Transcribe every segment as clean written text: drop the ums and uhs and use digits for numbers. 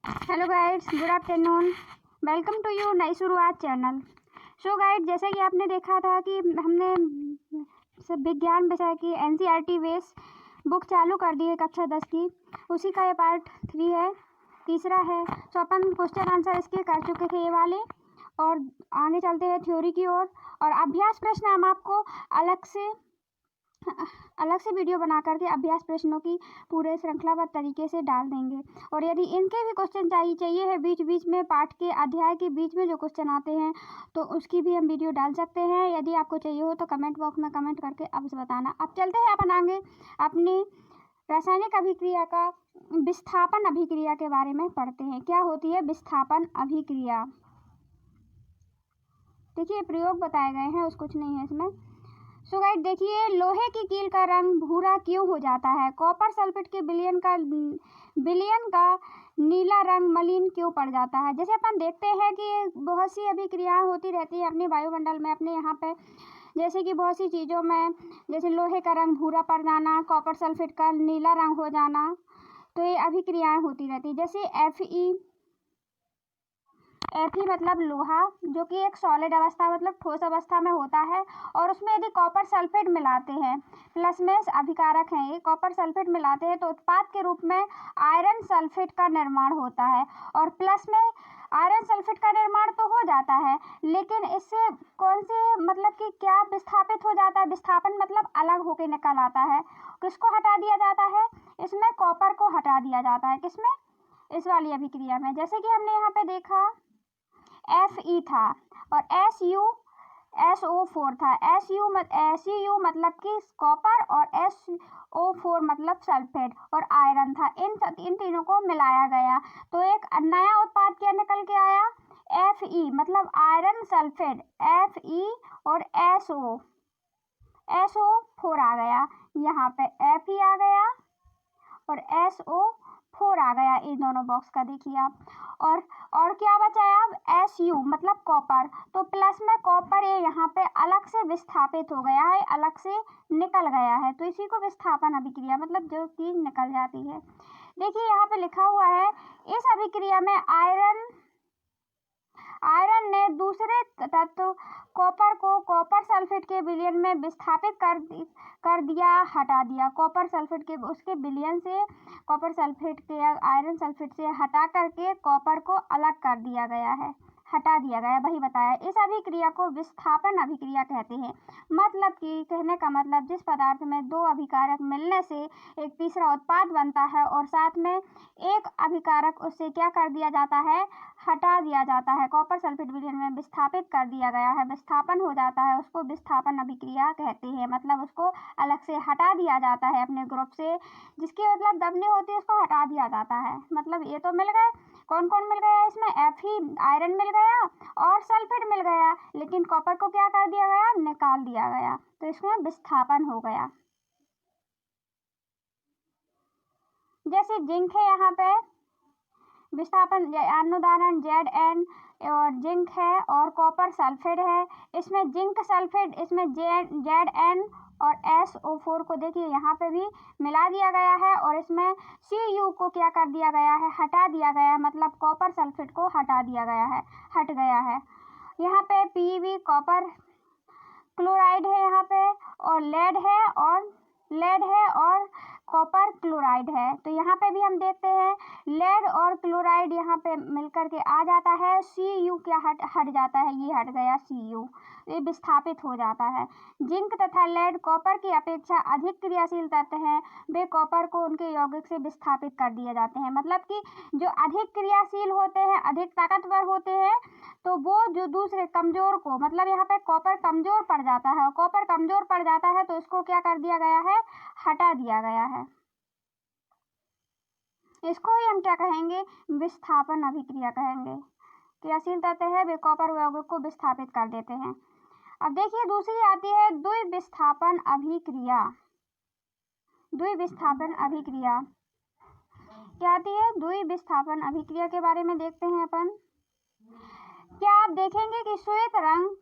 Hello guides, good afternoon. Welcome to you नई शुरुआत channel. सो guide, जैसा कि आपने देखा था कि हमने विज्ञान विषय की एनसीईआरटी बेस बुक चालू कर दी है कक्षा 10 की। उसी का ये पार्ट 3 है, तीसरा है। सो अपन क्वेश्चन आंसर इसके कर चुके थे ये वाले, और आगे चलते हैं थ्योरी की ओर। और अभ्यास प्रश्न हम आपको अलग से वीडियो बना करके अभ्यास प्रश्नों की पूरे श्रृंखलाबद्ध तरीके से डाल देंगे। और यदि इनके भी क्वेश्चन चाहिए है बीच बीच में, पाठ के अध्याय के बीच में जो क्वेश्चन आते हैं, तो उसकी भी हम वीडियो डाल सकते हैं। यदि आपको चाहिए हो तो कमेंट बॉक्स में कमेंट करके अब बताना। अब चलते हैं अपन आगे अपनी रासायनिक अभिक्रिया का विस्थापन अभिक्रिया के बारे में पढ़ते हैं। क्या होती है विस्थापन अभिक्रिया? देखिए, प्रयोग बताए गए हैं, उस कुछ नहीं है इसमें। सो गाइस, देखिए, लोहे की कील का रंग भूरा क्यों हो जाता है? कॉपर सल्फेट के विलयन का नीला रंग मलिन क्यों पड़ जाता है? जैसे अपन देखते हैं कि बहुत सी अभिक्रियाएं होती रहती है अपने वायुमंडल में, अपने यहाँ पे, जैसे कि बहुत सी चीज़ों में, जैसे लोहे का रंग भूरा पड़ जाना, कॉपर सल्फेट का नीला रंग हो जाना, तो ये अभिक्रियाएं होती रहती है। जैसे Fe मतलब लोहा, जो कि एक सॉलिड अवस्था मतलब ठोस अवस्था में होता है, और उसमें यदि कॉपर सल्फेट मिलाते हैं, प्लस में अभिकारक हैं ये, कॉपर सल्फेट मिलाते हैं तो उत्पाद के रूप में आयरन सल्फेट का निर्माण होता है। और प्लस में आयरन सल्फेट का निर्माण तो हो जाता है, लेकिन इससे कौन से मतलब कि क्या विस्थापित हो जाता है? विस्थापन मतलब अलग होकर निकल आता है। किसको हटा दिया जाता है? इसमें कॉपर को हटा दिया जाता है। किसमें? इस वाली अभिक्रिया में। जैसे कि हमने यहाँ पे देखा Fe था और SO4 था। SU मतलब कि कॉपर और SO4 मतलब सल्फेट और आयरन था। इन तीनों को मिलाया गया तो एक नया उत्पाद क्या निकल के आया? Fe मतलब आयरन सल्फेट, Fe और SO4 आ गया। यहाँ पे Fe आ गया और SO4 आ गया, इन दोनों बॉक्स का देखिए आप। और क्या बचा है अब? Su मतलब कॉपर, तो प्लस में कॉपर ये यहाँ पे अलग से विस्थापित हो गया है, अलग से निकल गया है, तो इसी को विस्थापन अभिक्रिया मतलब जो चीज निकल जाती है। देखिए, यहाँ पे लिखा हुआ है, इस अभिक्रिया में आयरन ने दूसरे तत्व कॉपर को कॉपर सल्फेट के विलयन में विस्थापित कर दिया, हटा दिया। कॉपर सल्फेट के उसके विलयन से कॉपर सल्फेट के आयरन सल्फेट से हटा करके कॉपर को अलग कर दिया गया है, हटा दिया गया, वही बताया। इस अभिक्रिया को विस्थापन अभिक्रिया कहते हैं। मतलब कि कहने का मतलब, जिस पदार्थ में दो अभिकारक मिलने से एक तीसरा उत्पाद बनता है और साथ में एक अभिकारक उससे क्या कर दिया जाता है? हटा दिया जाता है। कॉपर सल्फेट विलयन में विस्थापित कर दिया गया है, विस्थापन हो जाता है, उसको विस्थापन अभिक्रिया कहते हैं। मतलब उसको अलग से हटा दिया जाता है अपने ग्रुप से, जिसकी मतलब दबनी होती है, उसको हटा दिया जाता है। मतलब ये तो मिल गए, कौन कौन मिल गया इसमें? Fe आयरन मिल गया और सल्फेट मिल गया, लेकिन कॉपर को क्या कर दिया गया? निकाल दिया गया, तो इसमें विस्थापन हो गया। जैसे जिंक है, यहाँ पे विस्थापन अन्य उदाहरण Zn और जिंक है और कॉपर सल्फेट है। इसमें जिंक सल्फेट, इसमें Zn और SO4 को देखिए यहाँ पे भी मिला दिया गया है, और इसमें Cu को क्या कर दिया गया है? हटा दिया गया है, मतलब कॉपर सल्फेट को हटा दिया गया है, हट गया है। यहाँ पे PeB कॉपर क्लोराइड है यहाँ पे, और लेड है और कॉपर क्लोराइड है। तो यहाँ पे भी हम देखते हैं लेड और क्लोराइड यहाँ पे मिलकर के आ जाता है। Cu क्या हट जाता है? ये हट गया Cu, ये विस्थापित हो जाता है। जिंक तथा लेड कॉपर की अपेक्षा अधिक क्रियाशील तत्व हैं, वे कॉपर को उनके यौगिक से विस्थापित कर दिए जाते हैं। मतलब कि जो अधिक क्रियाशील होते हैं, अधिक ताकतवर होते हैं, तो वो जो दूसरे कमजोर को, मतलब यहाँ पे कॉपर कमजोर पड़ जाता है, और कॉपर कमजोर पड़ जाता है तो इसको क्या कर दिया गया है? हटा दिया गया है। इसको ही हम क्या कहेंगे? विस्थापन अभिक्रिया कहेंगे। क्रियाशील तत्व है, वे कॉपर यौगिक को विस्थापित कर देते हैं। अब देखिए, दूसरी आती है द्विविस्थापन अभिक्रिया। द्विविस्थापन अभिक्रिया क्या आती है? द्विविस्थापन अभिक्रिया के बारे में देखते हैं अपन। क्या आप देखेंगे कि श्वेत रंग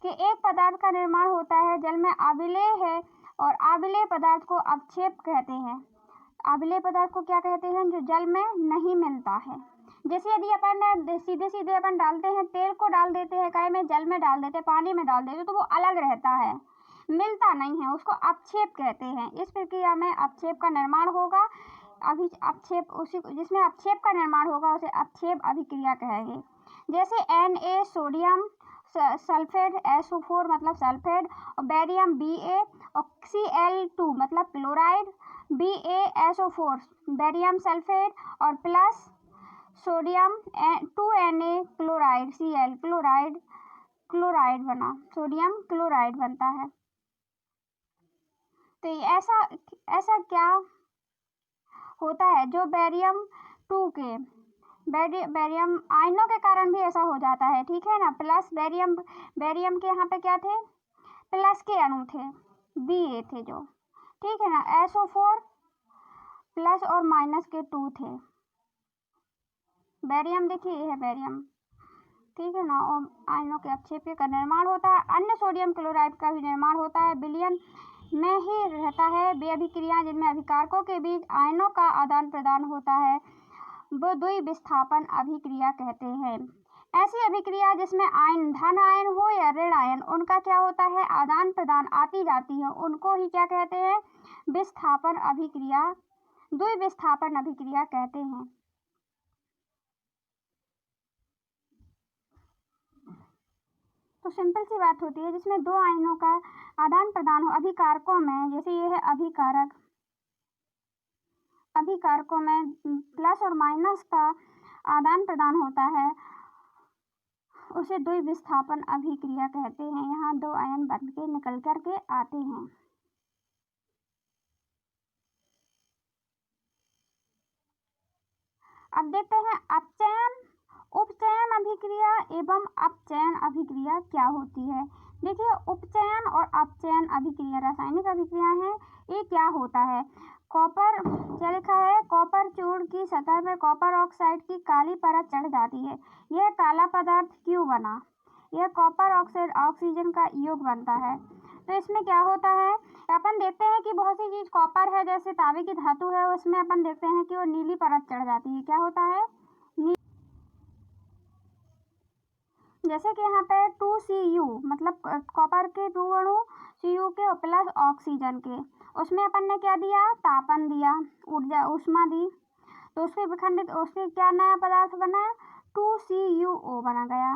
के एक पदार्थ का निर्माण होता है, जल में आविलेय है, और आविलेय पदार्थ को अवक्षेप कहते हैं। अम्लीय पदार्थ को क्या कहते हैं? जो जल में नहीं मिलता है। जैसे यदि अपन सीधे सीधे अपन डालते हैं, तेल को डाल देते हैं कढ़ाई में, जल में डाल देते हैं, पानी में डाल देते हैं, तो वो अलग रहता है, मिलता नहीं है, उसको अपक्षेप कहते हैं। इस प्रक्रिया में अपक्षेप का निर्माण होगा। अभी अपक्षेप उसी जिसमें अपक्षेप का निर्माण होगा उसे अपक्षेप अभिक्रिया कहेंगे। जैसे Na सोडियम सल्फेट, SO4 मतलब सल्फेट, और बेरियम Ba, और Cl2 मतलब क्लोराइड, BaSO4 बेरियम सल्फेट, और plus sodium 2Na chloride Cl chloride बना, सोडियम क्लोराइड बनता है। तो ऐसा क्या होता है? जो बेरियम 2 के बेरियम आयनों के कारण भी ऐसा हो जाता है, ठीक है ना। प्लस बेरियम के यहाँ पे क्या थे? प्लस के अणु थे, Ba थे जो, ठीक है ना। SO4 प्लस और माइनस के 2 थे। बेरियम देखिए, ये है बेरियम, ठीक है ना। और आयनों के अपक्षेप का निर्माण होता है। अन्य सोडियम क्लोराइड का भी निर्माण होता है, विलयन में ही रहता है। वे अभिक्रियाएं जिनमें अभिकारकों के बीच आयनों का आदान प्रदान होता है वो द्विविस्थापन अभिक्रिया कहते हैं। ऐसी अभिक्रिया जिसमें आयन धन आयन हो या ऋण आयन, उनका क्या होता है? आदान प्रदान आती जाती है, उनको ही क्या कहते हैं? विस्थापन अभिक्रिया, द्विविस्थापन अभिक्रिया कहते हैं। तो सिंपल सी बात होती है जिसमें दो आयनों का आदान प्रदान हो अभिकारकों में। जैसे ये है अभिकारकों में प्लस और माइनस का आदान प्रदान होता है, उसे द्विविस्थापन अभिक्रिया कहते हैं। यहाँ दो आयन बन के निकल करके आते हैं। अब देखते हैं अपचयन, उपचयन अभिक्रिया एवं अपचयन अभिक्रिया क्या होती है। देखिए, उपचयन और अपचयन अभिक्रिया रासायनिक अभिक्रिया है। ये क्या होता है? कॉपर, क्या लिखा है? कॉपर चूर्ण की सतह में कॉपर ऑक्साइड की काली परत चढ़ जाती है। यह काला पदार्थ क्यों बना? यह कॉपर ऑक्साइड ऑक्सीजन का योग बनता है। तो इसमें क्या होता है? अपन देखते हैं कि बहुत सी चीज कॉपर है, जैसे तांबे की धातु है, उसमें अपन देखते हैं कि वो नीली परत चढ़ जाती है। क्या होता है? जैसे कि यहाँ पे 2Cu मतलब कॉपर के 2 अणु, Cu के और प्लस ऑक्सीजन के, उसमें अपन ने क्या दिया? तापन दिया, ऊर्जा ऊष्मा दी, तो उसके विखंडित उसके क्या नया पदार्थ बना? 2CuO बना गया,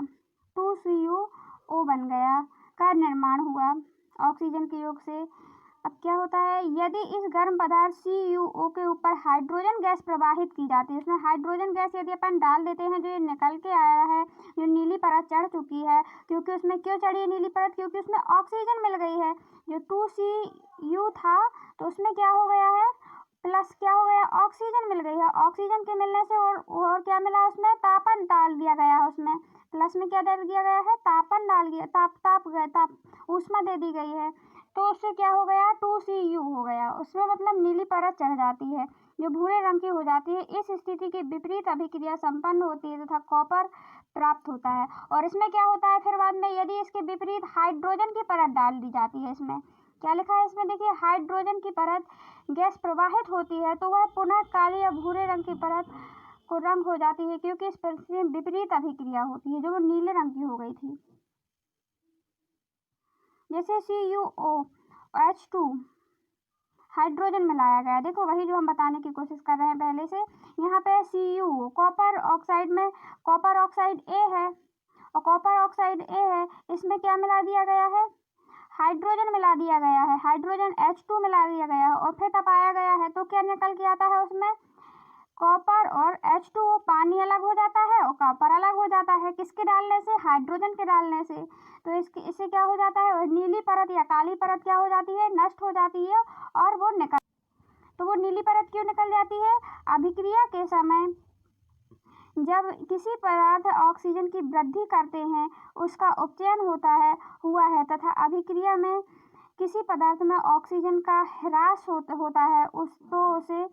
2CuO बन गया का निर्माण हुआ ऑक्सीजन के योग से। अब क्या होता है? यदि इस गर्म पदार्थ CuO के ऊपर हाइड्रोजन गैस प्रवाहित की जाती है, उसमें हाइड्रोजन गैस यदि अपन डाल देते हैं, जो ये निकल के आया है, जो नीली परत चढ़ चुकी है, क्योंकि उसमें क्यों चढ़ी है नीली परत? क्योंकि उसमें ऑक्सीजन मिल गई है। जो 2Cu था तो उसमें क्या हो गया है? प्लस क्या हो गया? ऑक्सीजन मिल गई है। ऑक्सीजन के मिलने से और क्या मिला? उसमें तापन डाल दिया गया है। उसमें प्लस में क्या डाल दिया गया है? तापन डाल दिया, ताप ऊष्मा दे दी गई है। तो उससे क्या हो गया? 2Cu हो गया। उसमें मतलब नीली परत चढ़ जाती है, जो भूरे रंग की हो जाती है। इस स्थिति के विपरीत अभिक्रिया संपन्न होती है तथा कॉपर प्राप्त होता है। और इसमें क्या होता है फिर बाद में? यदि इसके विपरीत हाइड्रोजन की परत डाल दी जाती है, इसमें क्या लिखा है? इसमें देखिए, हाइड्रोजन की परत गैस प्रवाहित होती है तो वह पुनः काली या भूरे रंग की परत को रंग हो जाती है, क्योंकि इस परिस्थिति में विपरीत अभिक्रिया होती है, जो वो नीले रंग की हो गई थी। जैसे CuOH2 हाइड्रोजन मिलाया गया, देखो वही जो हम बताने की कोशिश कर रहे हैं पहले से। यहाँ पे Cu कॉपर ऑक्साइड में कॉपर ऑक्साइड A है, और कॉपर ऑक्साइड A है, इसमें क्या मिला दिया गया है? हाइड्रोजन मिला दिया गया है, हाइड्रोजन H2 मिला दिया गया है, और फिर तपाया गया है। तो क्या निकल के आता है उसमें? कॉपर और H2O, पानी अलग हो जाता है और कॉपर अलग हो जाता है। किसके डालने से? हाइड्रोजन के डालने से। तो इससे क्या हो जाता है? नीली परत या काली परत क्या हो जाती है? नष्ट हो जाती है, और वो नीली परत क्यों निकल जाती है? अभिक्रिया के समय जब किसी पदार्थ ऑक्सीजन की वृद्धि करते हैं, उसका उपचयन हुआ है तथा अभिक्रिया में किसी पदार्थ में ऑक्सीजन का ह्रास होता है, उसे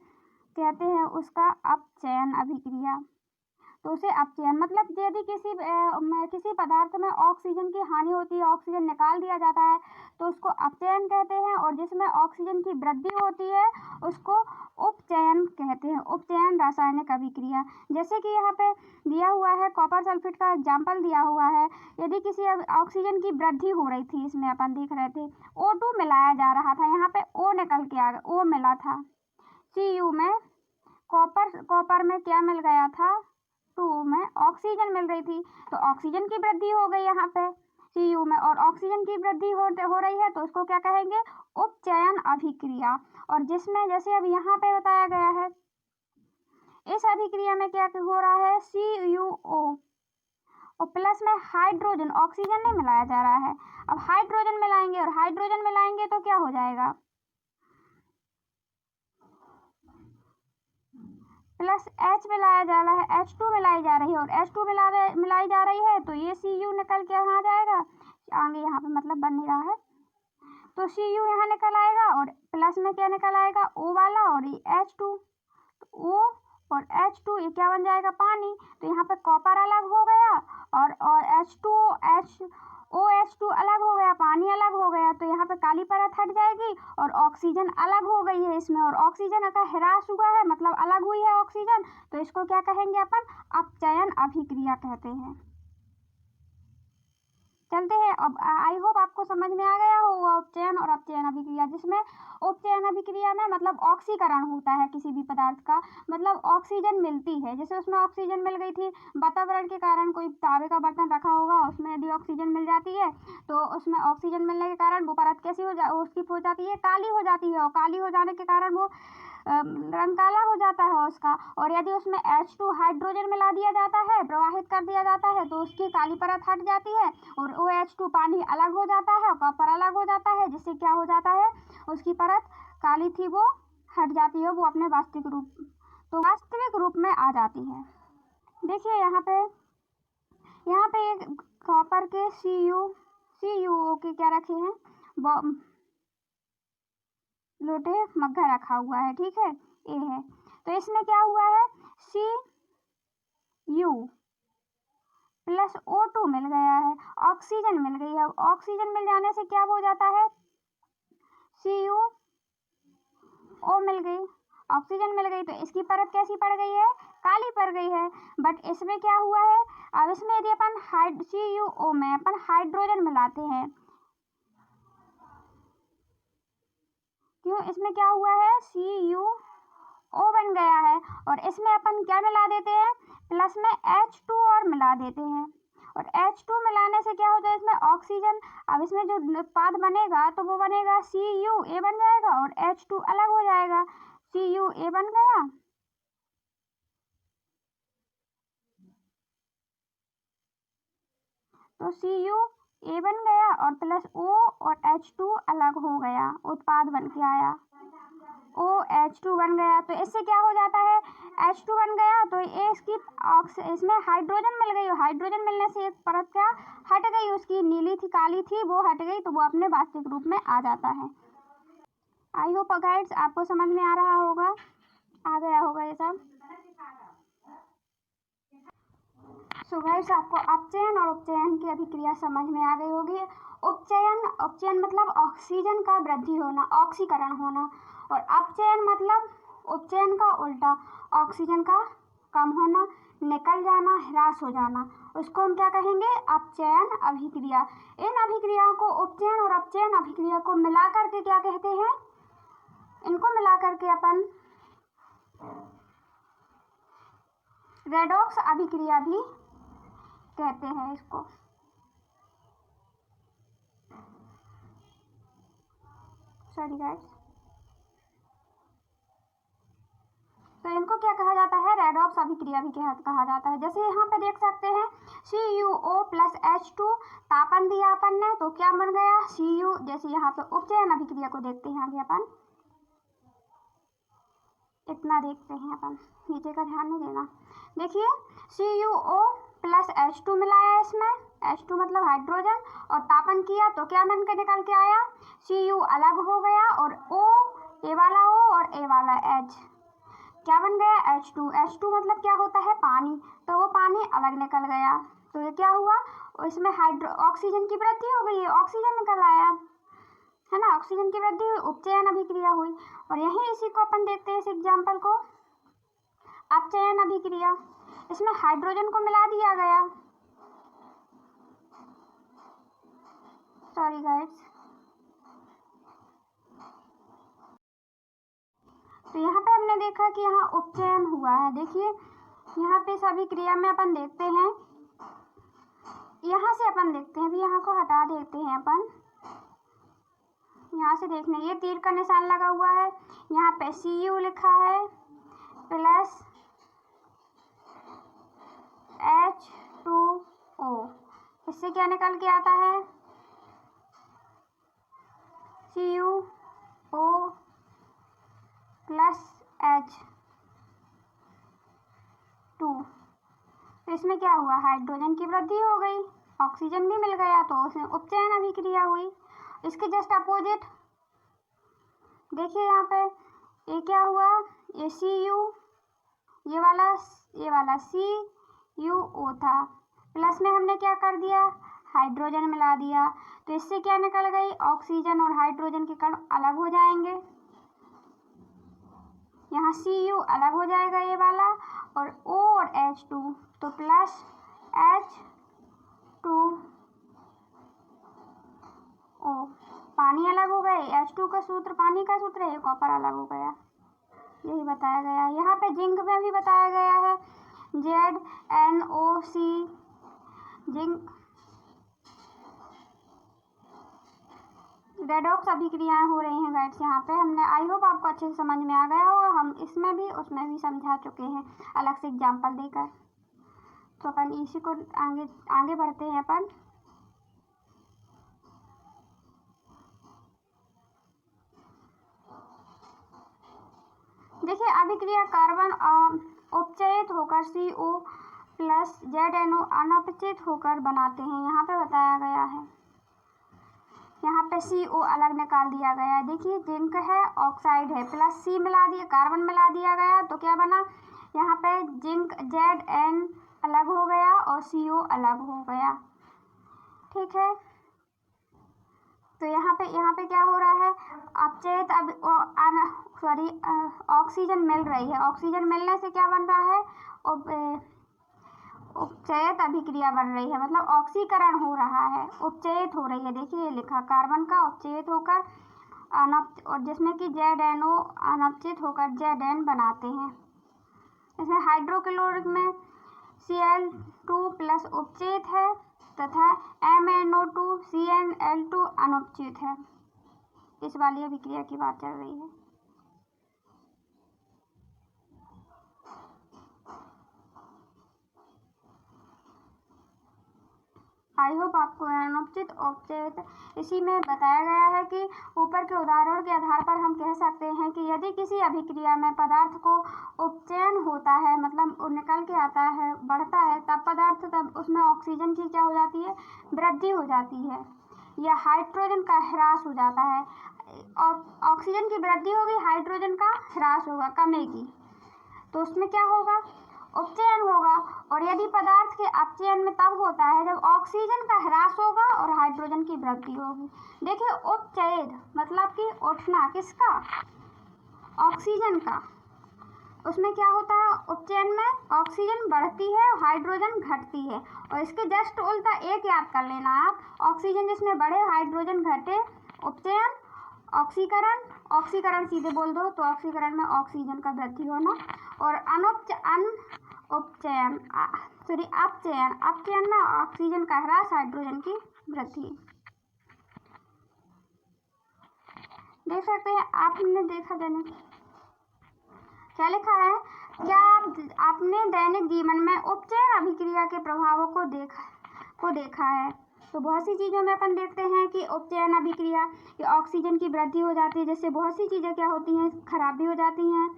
कहते हैं उसका अपचयन अभिक्रिया। तो उसे अपचयन, मतलब यदि किसी पदार्थ में ऑक्सीजन की हानि होती है, ऑक्सीजन निकाल दिया जाता है, तो उसको अपचयन कहते हैं। और जिसमें ऑक्सीजन की वृद्धि होती है उसको उपचयन कहते हैं। उपचयन रासायनिक अभिक्रिया, जैसे कि यहाँ पे दिया हुआ है, कॉपर सल्फेट का एग्जाम्पल दिया हुआ है। यदि किसी ऑक्सीजन की वृद्धि हो रही थी, इसमें अपन देख रहे थे O2 मिलाया जा रहा था, यहाँ पे O निकल के आ गया, O मिला था Cu में, कॉपर में क्या मिल गया था, 2 में ऑक्सीजन मिल रही थी, तो ऑक्सीजन की वृद्धि हो गई यहाँ पे Cu में, और ऑक्सीजन की वृद्धि हो रही है तो उसको क्या कहेंगे, उपचयन अभिक्रिया। और जिसमें जैसे अब यहाँ पे बताया गया है, इस अभिक्रिया में क्या हो रहा है, CuO और प्लस में हाइड्रोजन, ऑक्सीजन नहीं मिलाया जा रहा है, अब हाइड्रोजन मिलाएंगे, और हाइड्रोजन मिलाएंगे तो क्या हो जाएगा, प्लस H मिलाया जा रहा है, H2 मिलाई जा रही है, और H2 मिलाई जा रही है, तो ये Cu निकल के यहाँ आ जाएगा, आगे यहाँ पे मतलब बन नहीं रहा है, तो Cu यहाँ निकल आएगा, और प्लस में क्या निकल आएगा, O वाला, और ये H2, तो O और H2 ये क्या बन जाएगा, पानी। तो यहाँ पे कॉपर अलग हो गया, और OH2 अलग हो गया, पानी अलग हो गया, तो यहाँ पे काली परत हट जाएगी, और ऑक्सीजन अलग हो गई है इसमें, और ऑक्सीजन का ह्रास हुआ है, मतलब अलग हुई है ऑक्सीजन, तो इसको क्या कहेंगे अपन, अपचयन अभिक्रिया कहते हैं। चलते हैं, अब आई होप आपको समझ में आ गया होगा उपचयन और अपचयन अभिक्रिया। जिसमें उपचयन अभिक्रिया में मतलब ऑक्सीकरण होता है किसी भी पदार्थ का, मतलब ऑक्सीजन मिलती है, जैसे उसमें ऑक्सीजन मिल गई थी, वातावरण के कारण कोई तांबे का बर्तन रखा होगा, उसमें यदि ऑक्सीजन मिल जाती है, तो उसमें ऑक्सीजन मिलने के कारण वो परत कैसी उसकी हो जाती है, काली हो जाती है, और काली हो जाने के कारण वो रंग काला हो जाता है उसका। और यदि उसमें H2 हाइड्रोजन मिला दिया जाता है, प्रवाहित कर दिया जाता है, तो उसकी काली परत हट जाती है, और OH2 पानी अलग हो जाता है, और कॉपर अलग हो जाता है, जिससे क्या हो जाता है, उसकी परत काली थी वो हट जाती है, वो अपने वास्तविक रूप में आ जाती है। देखिए यहाँ पे एक कॉपर के CuO के क्या रखे हैं, लोटे मग्घा रखा हुआ है, ठीक है, ये है, तो इसमें क्या हुआ है, Cu प्लस O2 मिल गया है, ऑक्सीजन मिल गई है, ऑक्सीजन मिल जाने से क्या हो जाता है, CuO मिल गई, ऑक्सीजन मिल गई, तो इसकी परत कैसी पड़ गई है, काली पड़ गई है। बट इसमें क्या हुआ है, अब इसमें यदि अपन CuO में अपन हाइड्रोजन मिलाते हैं, क्यों, इसमें क्या हुआ है, CuO बन गया है, और इसमें अपन क्या मिला देते हैं, प्लस में H2 और मिला देते हैं, और H2 मिलाने से क्या होता है, इसमें ऑक्सीजन, अब इसमें जो उत्पाद बनेगा तो वो बनेगा CuA बन जाएगा, और H2 अलग हो जाएगा, CuA बन गया, तो CuA बन गया, और प्लस O और H2 अलग हो गया, उत्पाद बन के आया, OH2 बन गया। तो इससे क्या हो जाता है, H2 बन गया, तो ये इसमें हाइड्रोजन मिल गई, हाइड्रोजन मिलने से एक परत क्या हट गई, उसकी नीली थी, काली थी, वो हट गई, तो वो अपने वास्तविक रूप में आ जाता है। आई होप गाइड्स आपको समझ में आ रहा होगा, आ गया होगा ये सब। सो गाइड्स आपको अपचयन और उपचयन की अभिक्रिया समझ में आ गई होगी। उपचयन मतलब ऑक्सीजन का वृद्धि होना, ऑक्सीकरण होना, और अपचयन मतलब उपचयन का उल्टा, ऑक्सीजन का कम होना, निकल जाना, ह्रास हो जाना, उसको हम क्या कहेंगे, अपचयन अभिक्रिया। इन अभिक्रियाओं को, उपचयन और अपचयन अभिक्रिया को मिला करके क्या कहते हैं, इनको मिला करके अपन रेडॉक्स अभिक्रिया भी कहते हैं इसको। सॉरी गाइस, तो इनको क्या कहा जाता है, रेडॉक्स अभिक्रिया भी कहा जाता है। जैसे यहाँ पे देख सकते हैं CuO प्लस H2 तापन दिया अपन ने, तो क्या बन गया, Cu, जैसे यहाँ पे उपचयन अभिक्रिया को देखते हैं आगे अपन, इतना देखते हैं अपन, नीचे का ध्यान नहीं देना। देखिए CuO प्लस H2 मिलाया इसमें, H2 मतलब हाइड्रोजन, और तापन किया तो क्या बन के निकल के आया, Cu अलग हो गया, और O, ए वाला O और ए वाला H क्या बन गया, H2 मतलब क्या होता है, पानी, तो वो पानी अलग निकल गया। तो ये क्या हुआ, इसमें ऑक्सीजन की वृद्धि हो गई है, ऑक्सीजन निकल आया है ना, ऑक्सीजन की वृद्धि हुई, उपचयन अभिक्रिया हुई। और यही इसी को अपन देखते हैं, इस एग्जाम्पल को, अपचयन अभिक्रिया। इसमें हाइड्रोजन को मिला दिया गया, सॉरी गाइस। तो यहाँ पे हमने देखा कि यहाँ उपचयन हुआ है। देखिए यहाँ पे सभी क्रिया में अपन देखते हैं, यहाँ से अपन देखते हैं, अभी यहाँ को हटा देते हैं अपन, यहाँ से देखने, ये तीर का निशान लगा हुआ है, यहाँ पे Cu लिखा है प्लस H2O, इससे क्या निकल के आता है, CuO प्लस H2। तो इसमें क्या हुआ, हाइड्रोजन की वृद्धि हो गई, ऑक्सीजन भी मिल गया, तो उसमें उपचयन अभिक्रिया हुई। इसके जस्ट अपोजिट देखिए यहाँ पे ये क्या हुआ, ये Cu, ये वाला CuO था, प्लस में हमने क्या कर दिया, हाइड्रोजन मिला दिया। तो इससे क्या निकल गई, ऑक्सीजन और हाइड्रोजन के कण अलग हो जाएंगे, यहाँ Cu अलग हो जाएगा ये वाला, और O और H2, तो प्लस H2O, पानी अलग हो गए, H2 का सूत्र पानी का सूत्र है, कॉपर अलग हो गया, यही बताया गया है। यहाँ पे जिंक में भी बताया गया है, ZnOC, जिंक रेडॉक्स अभिक्रियाएं हो रही हैं गाइड्स। यहाँ पे हमने, आई होप आपको अच्छे से समझ में आ गया होगा, हम इसमें भी उसमें भी समझा चुके हैं अलग से एग्जाम्पल देकर। तो अपन इसी को आगे बढ़ते हैं अपन। देखिए अभिक्रिया कार्बन उपचयित होकर CO प्लस ZnO अनउपचयित होकर बनाते हैं, यहाँ पे बताया गया है। यहाँ पे CO अलग निकाल दिया गया है, देखिए जिंक है, ऑक्साइड है, प्लस C मिला दिया, कार्बन मिला दिया गया, तो क्या बना, यहाँ पे जिंक Zn अलग हो गया और CO अलग हो गया, ठीक है। तो यहाँ पे क्या हो रहा है, अपचयित ऑक्सीजन मिल रही है, ऑक्सीजन मिलने से क्या बन रहा है, उपचयित अभिक्रिया बन रही है, मतलब ऑक्सीकरण हो रहा है, उपचयित हो रही है। देखिए ये लिखा, कार्बन का उपचयित होकर और जिसमें कि ZnO अनउपचयित होकर Zn बनाते हैं। इसमें हाइड्रोक्लोरिक में Cl2 प्लस उपचयित है तथा MnO2 CnL2 अनउपचयित है। इस वाली अभिक्रिया की बात चल रही है। आई होप आपको अनउपचयित उपचयित इसी में बताया गया है कि ऊपर के उदाहरण के आधार पर हम कह सकते हैं कि यदि किसी अभिक्रिया में पदार्थ को उपचयन होता है, मतलब निकल के आता है, बढ़ता है, तब उसमें ऑक्सीजन की क्या हो जाती है, वृद्धि हो जाती है, या हाइड्रोजन का ह्रास हो जाता है। ऑक्सीजन की वृद्धि होगी, हाइड्रोजन का ह्रास होगा, कमेगी, तो उसमें क्या होगा, उपचयन होगा। और यदि पदार्थ के अपचयन में तब होता है जब ऑक्सीजन का ह्रास होगा और हाइड्रोजन की वृद्धि होगी। देखिए उपचयन मतलब कि उठना, किसका, ऑक्सीजन का, उसमें क्या होता है, उपचयन में ऑक्सीजन बढ़ती है, हाइड्रोजन घटती है। और इसके जस्ट उल्टा एक याद कर लेना आप, ऑक्सीजन जिसमें बढ़े, हाइड्रोजन घटे, उपचयन, ऑक्सीकरण सीधे बोल दो तो ऑक्सीकरण में ऑक्सीजन का वृद्धि होना, और अपचयन में ऑक्सीजन का ह्रास, हाइड्रोजन की वृद्धि। देख सकते हैं, आपने देखा दैनिक क्या लिखा है, क्या आपने दैनिक जीवन में उपचयन अभिक्रिया के प्रभावों को देखा है। तो बहुत सी चीज़ों में अपन देखते हैं कि उपचयन अभिक्रिया या ऑक्सीजन की वृद्धि हो जाती है, जिससे बहुत सी चीज़ें क्या होती हैं, खराब भी हो जाती हैं,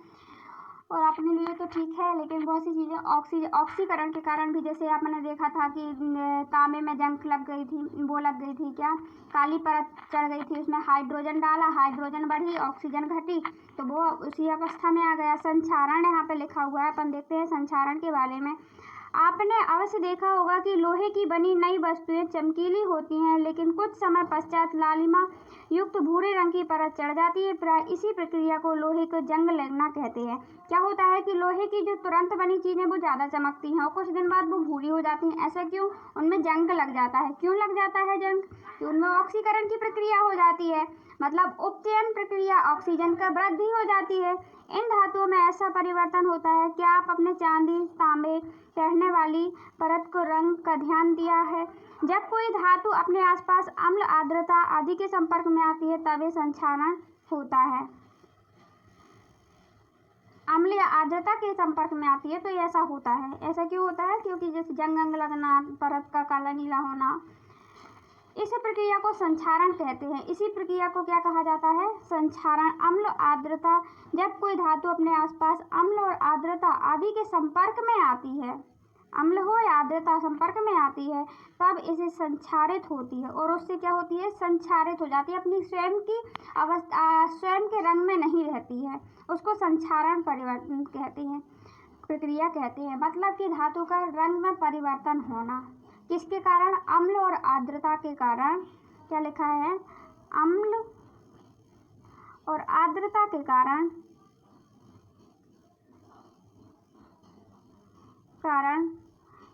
और अपने लिए तो ठीक है, लेकिन बहुत सी चीज़ें ऑक्सीकरण के कारण भी, जैसे आपने देखा था कि तांबे में जंग लग गई थी, क्या काली परत चढ़ गई थी, उसमें हाइड्रोजन डाला, हाइड्रोजन बढ़ी, ऑक्सीजन घटी, तो वो उसी अवस्था में आ गया। संक्षारण यहाँ पे लिखा हुआ है, अपन देखते हैं संक्षारण के बारे में। आप आपने अवश्य देखा होगा कि लोहे की बनी नई वस्तुएं चमकीली होती हैं, लेकिन कुछ समय पश्चात लालिमा युक्त भूरे रंग की परत चढ़ जाती है। प्राय इसी प्रक्रिया को लोहे को जंग लगना कहते हैं। क्या होता है कि लोहे की जो तुरंत बनी चीजें वो ज़्यादा चमकती हैं और कुछ दिन बाद वो भूरी हो जाती हैं। ऐसा क्यों? उनमें जंग लग जाता है। क्यों लग जाता है जंग? कि उनमें ऑक्सीकरण की प्रक्रिया हो जाती है, मतलब उपचयन प्रक्रिया, ऑक्सीजन का वृद्धि हो जाती है। इन धातुओं में ऐसा परिवर्तन होता है। क्या आप अपने चांदी, तांबे, चढ़ने वाली परत को रंग का ध्यान दिया है? जब कोई धातु अपने आसपास अम्ल, आर्द्रता आदि के संपर्क में आती है तब ये संक्षारण होता है। अम्ल या आर्द्रता के संपर्क में आती है तो ये ऐसा होता है। ऐसा क्यों होता है? क्योंकि जैसे जंग लगना, परत का काला नीला होना, इस प्रक्रिया को संक्षारण कहते हैं। इसी प्रक्रिया को क्या कहा जाता है? संक्षारण। अम्ल, आर्द्रता, जब कोई धातु अपने आसपास अम्ल और आर्द्रता आदि के संपर्क में आती है, अम्ल हो या आर्द्रता संपर्क में आती है, तब इसे संक्षारित होती है और उससे क्या होती है? संक्षारित हो जाती है, अपनी स्वयं की अवस्था, स्वयं के रंग में नहीं रहती है। उसको संक्षारण परिवर्तन कहते हैं, प्रक्रिया कहते हैं। मतलब कि धातु का रंग में परिवर्तन होना। किसके कारण? अम्ल और आर्द्रता के कारण। क्या लिखा है? अम्ल और आर्द्रता के कारण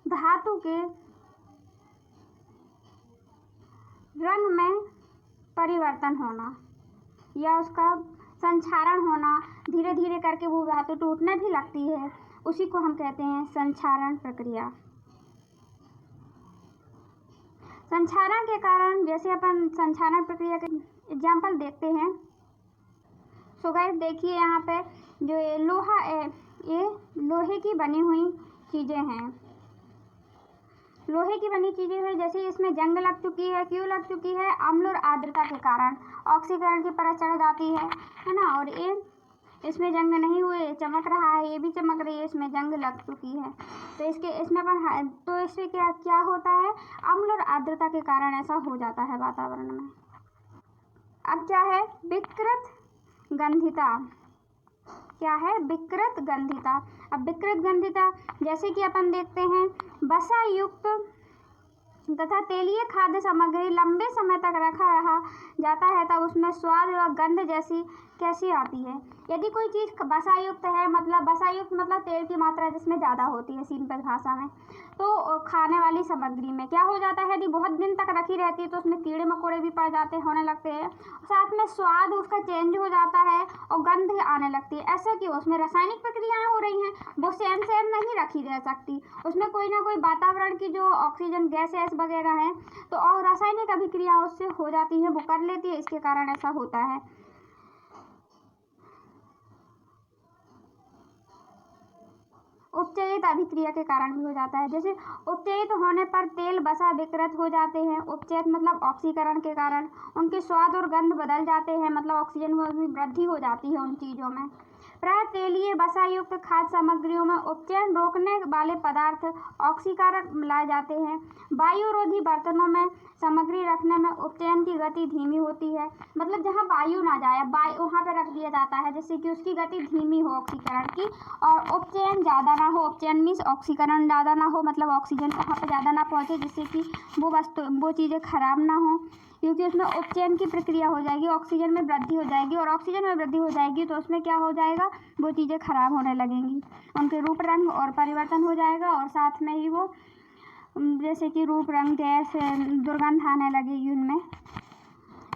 धातु के रंग में परिवर्तन होना या उसका संक्षारण होना, धीरे धीरे करके वो धातु टूटने भी लगती है, उसी को हम कहते हैं संक्षारण प्रक्रिया। संक्षारण के कारण, जैसे अपन संक्षारण प्रक्रिया के एग्जाम्पल देखते हैं। सो गाइस देखिए यहाँ पे जो ये लोहा है, ये लोहे की बनी हुई चीज़ें हैं। लोहे की बनी चीज़ें हैं, जैसे इसमें जंग लग चुकी है। क्यों लग चुकी है? अम्ल और आर्द्रता के कारण ऑक्सीकरण की परत चढ़ जाती है ना। और ये इसमें जंग नहीं हुए, चमक रहा है, ये भी चमक रही है, इसमें जंग लग चुकी है। तो इसमें अपन तो इससे क्या होता है? अम्ल और आर्द्रता के कारण ऐसा हो जाता है वातावरण में। अब क्या है? विकृत गंधिता। क्या है? विकृत गंधिता। अब विकृत गंधिता जैसे कि अपन देखते हैं, वसा युक्त तथा तेलीय खाद्य सामग्री लंबे समय तक रखा जाता है तब उसमें स्वाद व गंध जैसी कैसी आती है? यदि कोई चीज़ वसायुक्त है, मतलब वसायुक्त मतलब तेल की मात्रा जिसमें ज़्यादा होती है सिंपल भाषा में, तो खाने वाली सामग्री में क्या हो जाता है? यदि बहुत दिन तक रखी रहती है तो उसमें कीड़े मकोड़े भी पड़ जाते होने लगते हैं, साथ में स्वाद उसका चेंज हो जाता है और गंध आने लगती है। ऐसा क्यों? उसमें रासायनिक प्रक्रियाएं हो रही हैं, वो सेम नहीं रखी रह सकती, उसमें कोई ना कोई वातावरण की जो ऑक्सीजन गैसेस वगैरह हैं तो और रासायनिक अभिक्रिया उससे हो जाती है, वो कर लेती है, इसके कारण ऐसा होता है। उपचयित अभिक्रिया के कारण भी हो जाता है। जैसे उपचयित होने पर तेल, वसा विकृत हो जाते हैं। उपचयित मतलब ऑक्सीकरण के कारण उनके स्वाद और गंध बदल जाते हैं, मतलब ऑक्सीजन में वृद्धि हो जाती है उन चीज़ों में। प्राय तेलीय वसायुक्त खाद्य सामग्रियों में उपचयन रोकने वाले पदार्थ ऑक्सीकारक मिलाए जाते हैं। वायुरोधी बर्तनों में सामग्री रखने में उपचयन की गति धीमी होती है, मतलब जहाँ वायु ना जाए वहाँ पे रख दिया जाता है, जिससे कि उसकी गति धीमी हो ऑक्सीकरण की, और उपचयन ज़्यादा ना हो। उपचयन मीन्स ऑक्सीकरण ज़्यादा ना हो, मतलब ऑक्सीजन वहाँ पे ज़्यादा ना पहुँचे, जिससे कि वो चीज़ें खराब ना हो, क्योंकि उसमें उपचयन की प्रक्रिया हो जाएगी, ऑक्सीजन में वृद्धि हो जाएगी, और ऑक्सीजन में वृद्धि हो जाएगी तो उसमें क्या हो जाएगा? वो चीज़ें खराब होने लगेंगी, उनके रूप रंग और परिवर्तन हो जाएगा, और साथ में ही वो जैसे कि रूप रंग, गैस, दुर्गंध आने लगेगी उनमें।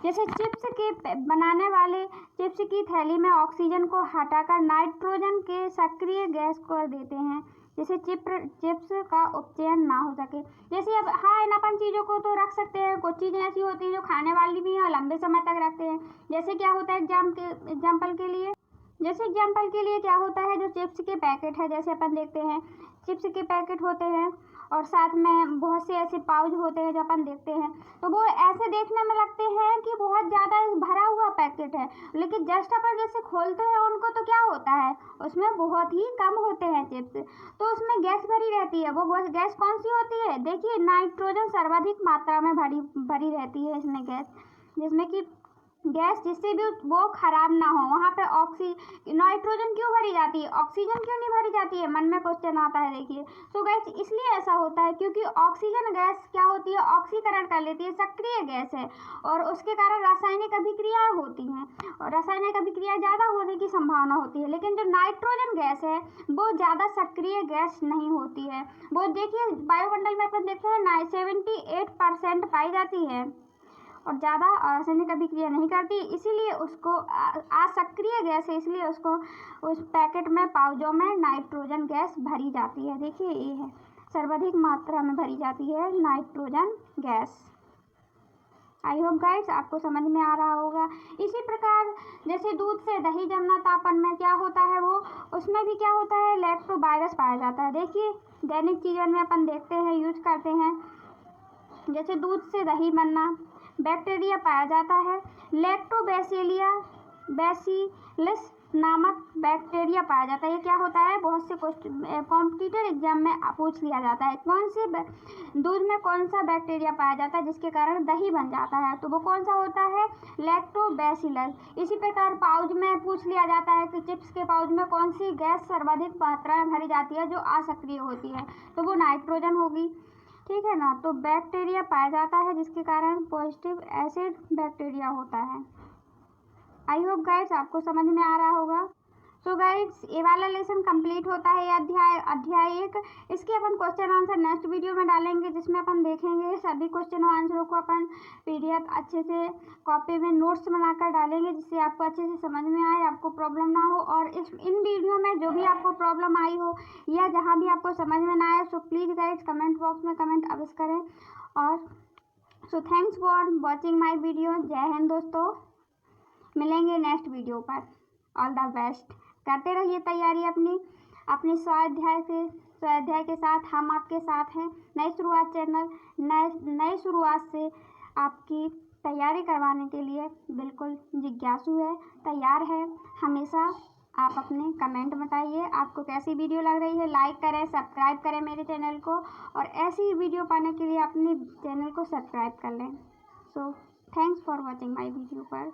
जैसे चिप्स के बनाने वाले चिप्स की थैली में ऑक्सीजन को हटाकर नाइट्रोजन के सक्रिय गैस को देते हैं, जैसे चिप्स का उपचयन ना हो सके। जैसे अब हाँ, इन अपन चीज़ों को तो रख सकते हैं, कुछ चीज़ें ऐसी होती हैं जो खाने वाली भी हैं और लंबे समय तक रखते हैं। जैसे क्या होता है एग्जाम्पल के लिए क्या होता है, जो चिप्स के पैकेट है, जैसे अपन देखते हैं चिप्स के पैकेट होते हैं और साथ में बहुत से ऐसे पाउच होते हैं जो अपन देखते हैं, तो वो ऐसे देखने में लगते हैं कि बहुत ज़्यादा भरा हुआ पैकेट है, लेकिन जस्ट अपन जैसे खोलते हैं उनको तो क्या होता है, उसमें बहुत ही कम होते हैं चिप्स, तो उसमें गैस भरी रहती है। वो गैस कौन सी होती है? देखिए, नाइट्रोजन सर्वाधिक मात्रा में भरी रहती है इसमें गैस, जिसमें कि गैस जिससे भी वो खराब ना हो, वहाँ पे नाइट्रोजन क्यों भरी जाती है, ऑक्सीजन क्यों नहीं भरी जाती है, मन में क्वेश्चन आता है। देखिए तो गैस इसलिए ऐसा होता है क्योंकि ऑक्सीजन गैस क्या होती है, ऑक्सीकरण कर लेती है, सक्रिय गैस है और उसके कारण रासायनिक अभिक्रियाएं होती हैं और रासायनिक अभिक्रियाएं ज़्यादा होने की संभावना होती है। लेकिन जो नाइट्रोजन गैस है वो ज़्यादा सक्रिय गैस नहीं होती है। वो देखिए वायुमंडल में अपन देखते हैं 78% पाई जाती है और ज़्यादा रासायनिक अभिक्रिया नहीं करती, इसीलिए उसको असक्रिय गैस है, इसलिए उसको उस पैकेट में पाउचों में नाइट्रोजन गैस भरी जाती है। देखिए ये है, सर्वाधिक मात्रा में भरी जाती है nitrogen gas. I hope guys आपको समझ में आ रहा होगा। इसी प्रकार जैसे दूध से दही जमना था अपन में क्या होता है, वो उसमें भी क्या होता है, लैक्टोबाइलस पाया जाता है। देखिए दैनिक जीवन में अपन देखते हैं, यूज करते हैं, जैसे दूध से दही बनना, बैक्टीरिया पाया जाता है, लैक्टोबैसिलस नामक बैक्टीरिया पाया जाता है। ये क्या होता है, बहुत से कॉम्पिटिटिव एग्जाम में पूछ लिया जाता है, कौन से दूध में कौन सा बैक्टीरिया पाया जाता है जिसके कारण दही बन जाता है, तो वो कौन सा होता है, लैक्टोबैसिलस। इसी प्रकार पाउच में पूछ लिया जाता है कि चिप्स के पाउच में कौन सी गैस सर्वाधिक मात्रा में भरी जाती है जो असक्रिय होती है, तो वो नाइट्रोजन होगी। ठीक है ना, तो बैक्टीरिया पाया जाता है जिसके कारण पॉजिटिव एसिड बैक्टीरिया होता है। आई होप गाइस आपको समझ में आ रहा होगा। सो गाइस ये वाला लेसन कंप्लीट होता है, अध्याय 1। इसके अपन क्वेश्चन आंसर नेक्स्ट वीडियो में डालेंगे जिसमें अपन देखेंगे सभी क्वेश्चन और आंसरों को अपन PDF अच्छे से कॉपी में नोट्स बनाकर डालेंगे जिससे आपको अच्छे से समझ में आए, आपको प्रॉब्लम ना हो। और इन वीडियो में जो भी आपको प्रॉब्लम आई हो या जहाँ भी आपको समझ में ना आए, so please guys comment box में कमेंट अवश्य करें। और so thanks for watching my video. जय हिंद दोस्तों, मिलेंगे नेक्स्ट वीडियो पर। ऑल द बेस्ट, करते रहिए तैयारी अपनी स्वाध्याय के साथ हम आपके साथ हैं। नई शुरुआत चैनल नई शुरुआत से आपकी तैयारी करवाने के लिए बिल्कुल जिज्ञासु है, तैयार है। हमेशा आप अपने कमेंट बताइए आपको कैसी वीडियो लग रही है, लाइक करें, सब्सक्राइब करें मेरे चैनल को और ऐसी ही वीडियो पाने के लिए अपने चैनल को सब्सक्राइब कर लें। So thanks for watching my video पर।